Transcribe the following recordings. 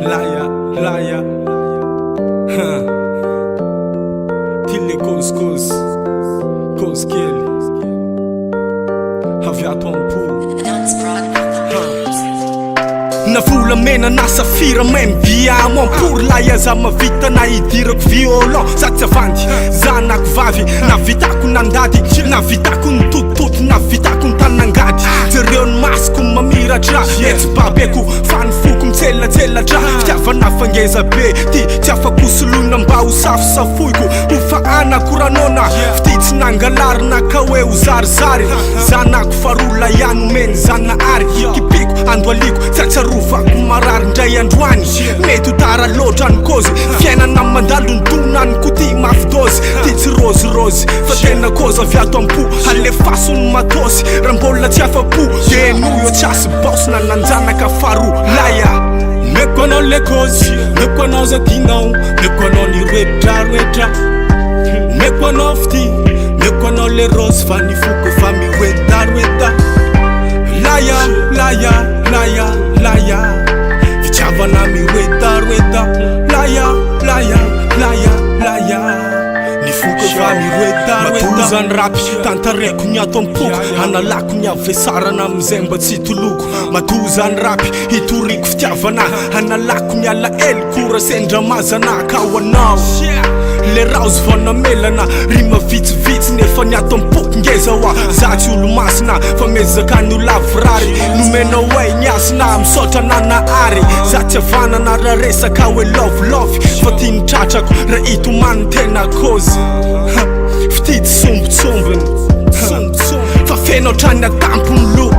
Laya Tille cause kill Avy ato ampo na volamena na safira maimbiamo ampory laya za mavita na idirako violon za tsy avandy zanako vavy na vitako nandady na vitako nitototo na vitako ntanangady jereo ny masiko mamiratra etsy babeko fanifoko mitselatselatra fitiavana fangeza be ty tsy afako soloina mba ho safosafoiko ho faanako ranona fititsy nangalarina ka hoe ho zarizary zanako farola ihany omeny zanahary kipiko andoaliko tsatsarovako marary ndray androany mety ho tara loatra ny kozy fiainana mandalo ny donany koty mafidozy ty tsy rozirozy fa tena kozy avy ato ampo alefasony matosy raha mbola tsy afapo de noyo tsy asy bosy na nanjanaka faro laya meko anao le kozy meko anao zakinao meko anao ny retraretra meko anao fity meko anao le rosy fa ny foko fa mihoetaroeta laya fitiavana mihoetaroeta laya ny foko fa mihoetaroeta matozany rapy tantareko ny ato ampoko analako ny avesarana amizay mba tsy toloko matozany rapy hitoriko fitiavana analako miala elokora sendramazana ka ho anao le raozy vanamelana rima vitsivitsy nefa ny ato ampoko ngeza hoa za tsy olo masina fa mezaka ny olavorary nomena hoe ny asina misaotra nanahary za tsy avanana raha resaka hoe lovolofy fa tia nitratrako raha itomany tena kozy fitity sombotsombony fa feno trany atampony lo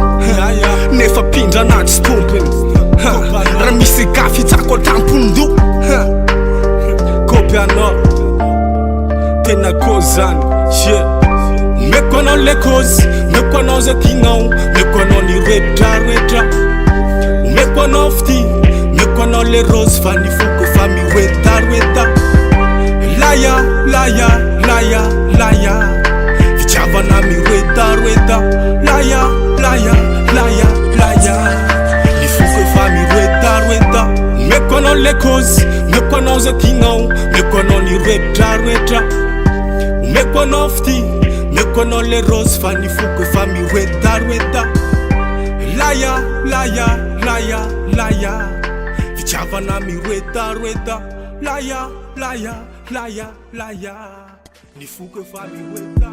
nefa pindrana tsy tompony raha misy gafy tsako atampony do kopy anao tena kozy zany meko anao le kozy meko anao zakinao meko anao ny retraretra meko anao fity meko anao le rosy fa ny foko fa mihoetaroeta laya fitiavana mihoetaroeta laya ny foko fa mihoetaroeta meko anao le kozy meko anao zakinao meko anao ny retraretra meko anao fity meko anao le rosy fa ny foko fa mihoetaroeta laya fitiavana mihoetaroeta laya ny foko fa mihoeta